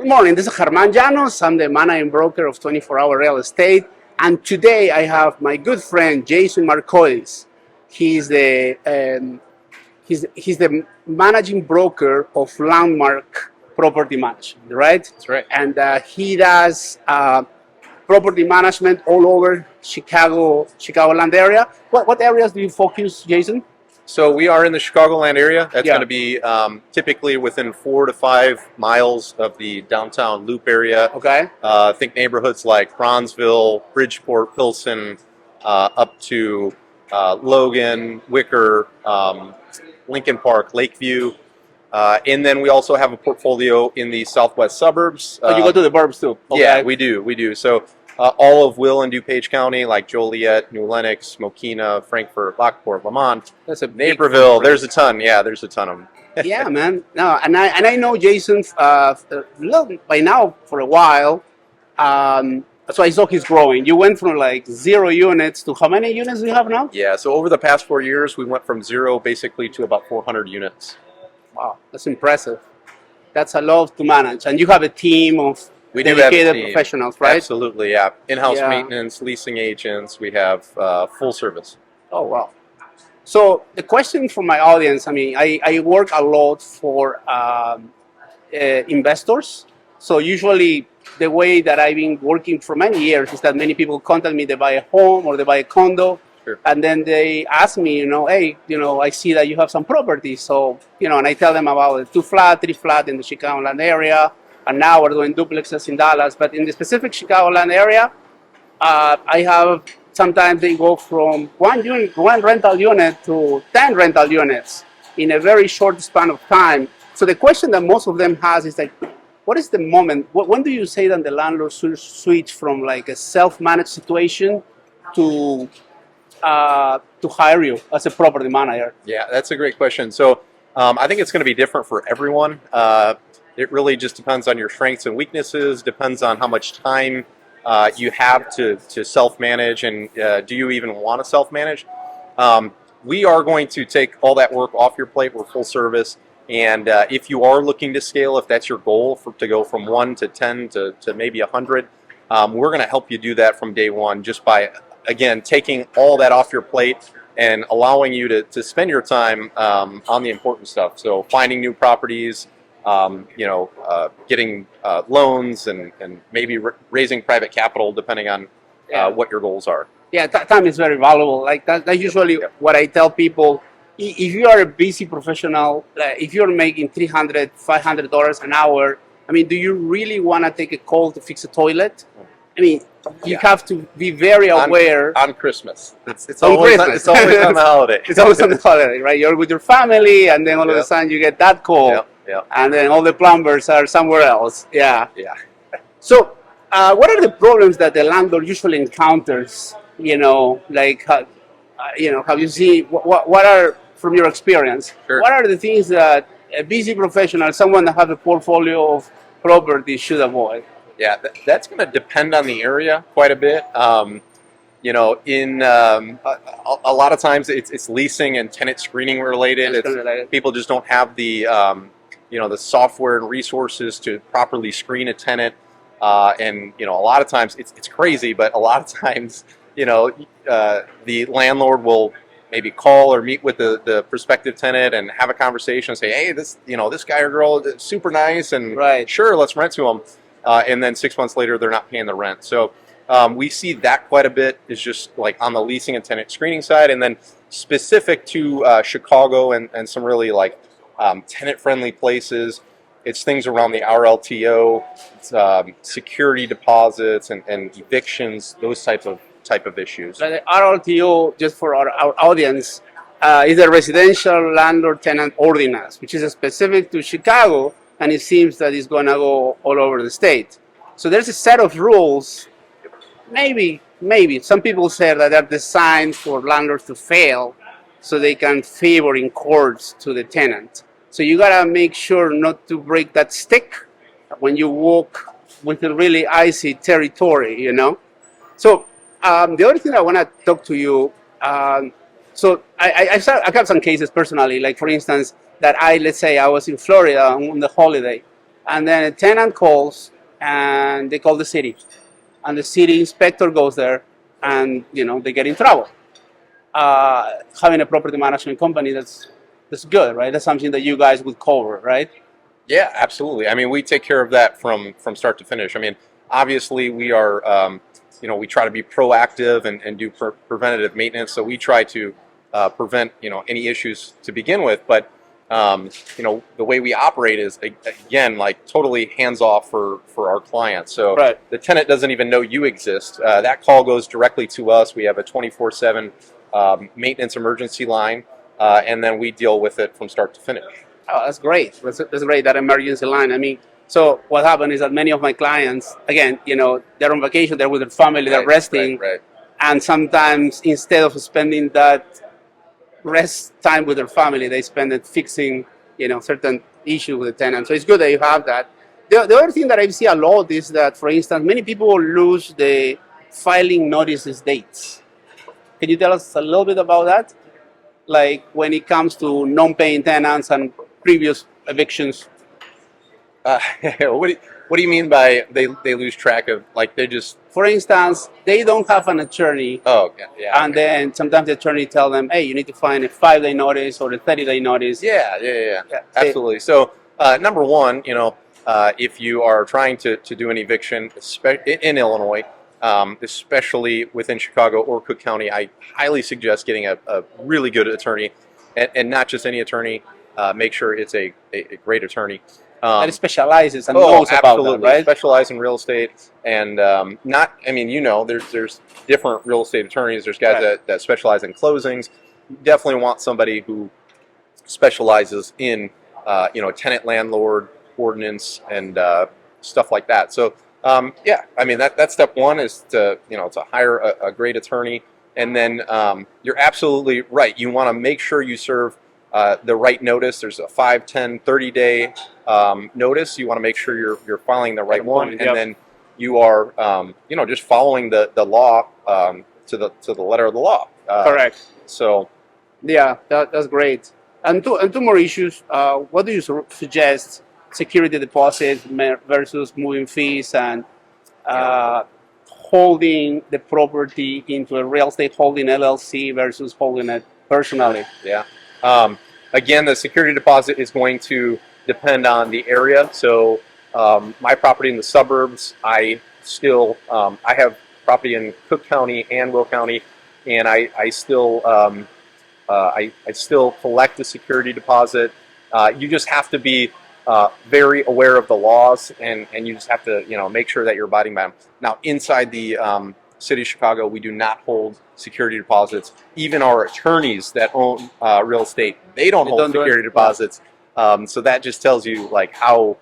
Good morning, this is Germán Llanos. I'm the managing broker of 24-Hour Real Estate. And today I have my good friend, Jason Marcolis. He's the managing broker of Landmark Property Management, right? That's right. And he does property management all over Chicagoland area. What areas do you focus, Jason? So we are in the Chicagoland area. That's Yeah. going to be typically within 4 to 5 miles of the downtown Loop area. Okay. Think neighborhoods like Bronzeville, Bridgeport, Pilsen, up to Logan, Wicker, Lincoln Park, Lakeview. And then we also have a portfolio in the southwest suburbs. You go to the burbs too? Okay. Yeah, we do. So all of Will and DuPage County, like Joliet, New Lenox, Mokina, Frankfort, Lockport, Lamont, That's a big Naperville. There's a ton. Yeah, there's a ton of them. Yeah, man. No, and I know Jason by now for a while. So I saw he's growing. You went from like 0 units to how many units do you have now? Yeah, so over the past 4 years, we went from 0 basically to about 400 units. Wow, that's impressive. That's a lot to manage, and you have a team of We do have a dedicated team. professionals, right? Absolutely, yeah. In-house Yeah. maintenance, leasing agents. We have full service. Oh, wow. So the question for my audience, I mean, I work a lot for investors. So usually the way that I've been working for many years is that many people contact me, they buy a home or they buy a condo. Sure. And then they ask me, hey, I see that you have some property. So, and I tell them about a 2-flat, 3-flat in the Chicagoland area. And now we're doing duplexes in Dallas. But in the specific Chicagoland area, I have, sometimes they go from one rental unit to 10 rental units in a very short span of time. So the question that most of them has is like, what is the moment, when do you say that the landlord should switch from like a self-managed situation to hire you as a property manager? Yeah, that's a great question. So I think it's going to be different for everyone. It really just depends on your strengths and weaknesses, depends on how much time you have to self-manage, and do you even want to self-manage? We are going to take all that work off your plate. We're full service. And if you are looking to scale, if that's your goal to go from 1 to 10 to maybe 100, we're going to help you do that from day one just by, again, taking all that off your plate and allowing you to spend your time on the important stuff. So finding new properties, getting loans and maybe raising private capital depending on what your goals are. Yeah, time is very valuable. Like that's usually what I tell people. If you are a busy professional, if you're making $300, $500 an hour, I mean, do you really want to take a call to fix a toilet? I mean, you have to be very aware. On Christmas. It's On always Christmas. on the holiday. It's always on the holiday, right? You're with your family, and then all of a sudden you get that call, and then all the plumbers are somewhere else. Yeah. So, what are the problems that the landlord usually encounters? Like, have you seen, what are, from your experience, what are the things that a busy professional, someone that has a portfolio of property should avoid? Yeah, that's going to depend on the area quite a bit. In a lot of times it's leasing and tenant screening related. People just don't have the the software and resources to properly screen a tenant. And a lot of times it's crazy, but a lot of times the landlord will maybe call or meet with the prospective tenant and have a conversation and say, hey, this guy or girl is super nice, and sure, let's rent to them. And then 6 months later, they're not paying the rent. So we see that quite a bit, is just like on the leasing and tenant screening side. And then specific to Chicago and some really like tenant-friendly places, it's things around the RLTO, security deposits and evictions, those type of issues. The RLTO, just for our audience, is a residential landlord tenant ordinance, which is specific to Chicago, and it seems that it's going to go all over the state. So there's a set of rules. Maybe some people say that they're designed for landlords to fail, so they can favor in courts to the tenant. So you gotta make sure not to break that stick when you walk with a really icy territory, So the other thing I want to talk to you, so I have some cases personally, like for instance, that let's say I was in Florida on the holiday, and then a tenant calls and they call the city, and the city inspector goes there, and they get in trouble. Having a property management company, that's good, right? That's something that you guys would cover, right? Yeah, absolutely. I mean, we take care of that from start to finish. I mean, obviously, we are, we try to be proactive and do preventative maintenance. So we try to prevent, any issues to begin with. But, the way we operate is, again, like totally hands off for our clients. So Right. the tenant doesn't even know you exist. That call goes directly to us. We have a 24/7 maintenance emergency line, and then we deal with it from start to finish. Oh, that's great. That's great, that emergency line. I mean, so what happened is that many of my clients, again, they're on vacation, they're with their family, they're resting, Right. and sometimes instead of spending that rest time with their family, they spend it fixing, certain issue with the tenant. So it's good that you have that. The other thing that I see a lot is that, for instance, many people lose the filing notices dates. Can you tell us a little bit about that? Like when it comes to non-paying tenants and previous evictions. What do you mean by they lose track of, like, they just? For instance, they don't have an attorney, Oh, okay, yeah. and then sometimes the attorney tell them, hey, you need to find a 5-day notice or a 30-day notice. Yeah. Absolutely. So, number one, if you are trying to do an eviction in Illinois, especially within Chicago or Cook County, I highly suggest getting a really good attorney, and not just any attorney. Make sure it's a great attorney. That specializes and knows about that, right? Specialize in real estate, and there's different real estate attorneys. There's guys that specialize in closings. You definitely want somebody who specializes in, tenant, landlord, ordinance, and stuff like that. So, that's step one, is to hire a great attorney, and then you're absolutely right. You want to make sure you serve the right notice. There's a 5, 10, 30-day notice. You want to make sure you're filing the right one, and then you are just following the law to the letter of the law. Correct. So, yeah, that's great. And two more issues. What do you suggest? Security deposit versus moving fees, and holding the property into a real estate holding LLC versus holding it personally. Yeah. Again, the security deposit is going to depend on the area. So my property in the suburbs, I have property in Cook County and Will County, and I still collect the security deposit. You just have to be very aware of the laws, and you just have to make sure that you're abiding by them. Now, inside the City of Chicago, we do not hold security deposits. Even our attorneys that own real estate, they don't hold security deposits. So that just tells you like how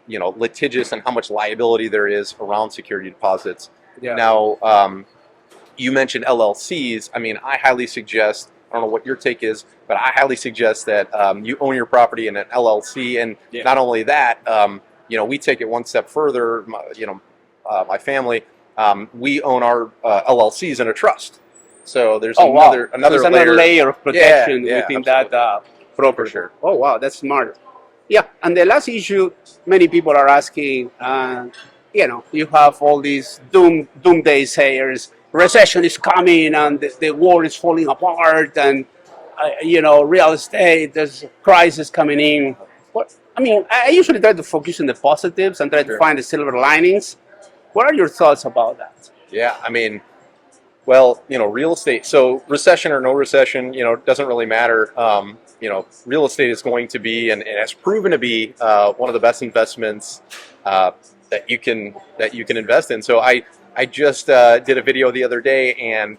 litigious and how much liability there is around security deposits. Yeah. Now, you mentioned LLCs. I mean, I highly suggest, I don't know what your take is, but I highly suggest that you own your property in an LLC. And not only that, we take it one step further. My family, we own our LLCs in a trust. So there's another layer of protection within absolutely. that property. Sure. Oh, wow, that's smart. Yeah, and the last issue many people are asking, you have all these doomsday sayers, recession is coming and the world is falling apart, and real estate, there's a crisis coming in. I usually try to focus on the positives and try to find the silver linings. What are your thoughts about that? Yeah, real estate. So recession or no recession, doesn't really matter. Real estate is going to be, and it has proven to be, one of the best investments that you can invest in. So I just did a video the other day, and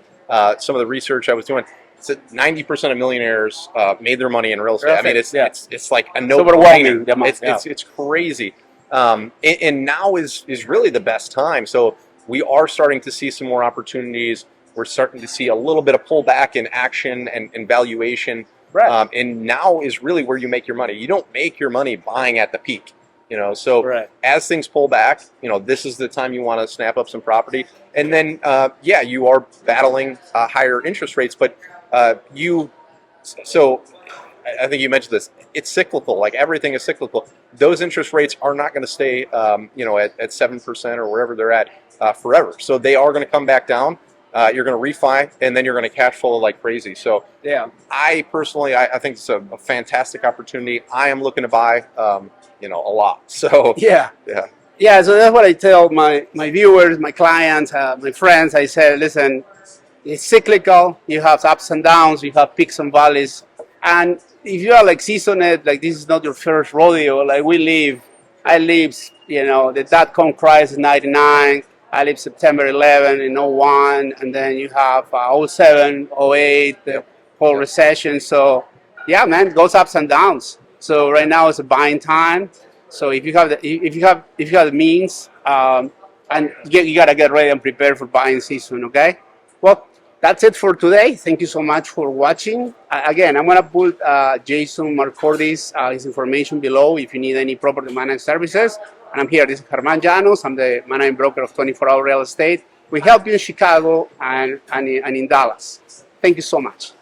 some of the research I was doing said 90% of millionaires made their money in real estate. I mean, it's like a no-brainer. It's crazy. And now is really the best time. So we are starting to see some more opportunities. We're starting to see a little bit of pullback in action and valuation. Right. And now is really where you make your money. You don't make your money buying at the peak. So as things pull back, this is the time you want to snap up some property. And then, you are battling higher interest rates, but I think you mentioned this. It's cyclical. Like everything is cyclical. Those interest rates are not going to stay, at 7% or wherever they're at forever. So they are going to come back down. You're going to refi, and then you're going to cash flow like crazy. So Yeah. I personally, I think it's a fantastic opportunity. I am looking to buy, a lot. So Yeah. yeah. Yeah, so that's what I tell my viewers, my clients, my friends. I say, listen, it's cyclical. You have ups and downs. You have peaks and valleys. And if you are like seasoned, like this is not your first rodeo. Like I live, the dot-com crisis in '99. I lived September 11 in '01, and then you have '07, '08, the whole recession. So yeah, man, it goes ups and downs. So right now is a buying time. So if you have the means, and you gotta get ready and prepare for buying season. Okay. Well, that's it for today. Thank you so much for watching. Again, I'm gonna put Jason Marcordi's his information below if you need any property management services. And I'm here. This is Germán Llanos. I'm the managing broker of 24 Hour Real Estate. We help you in Chicago and in Dallas. Thank you so much.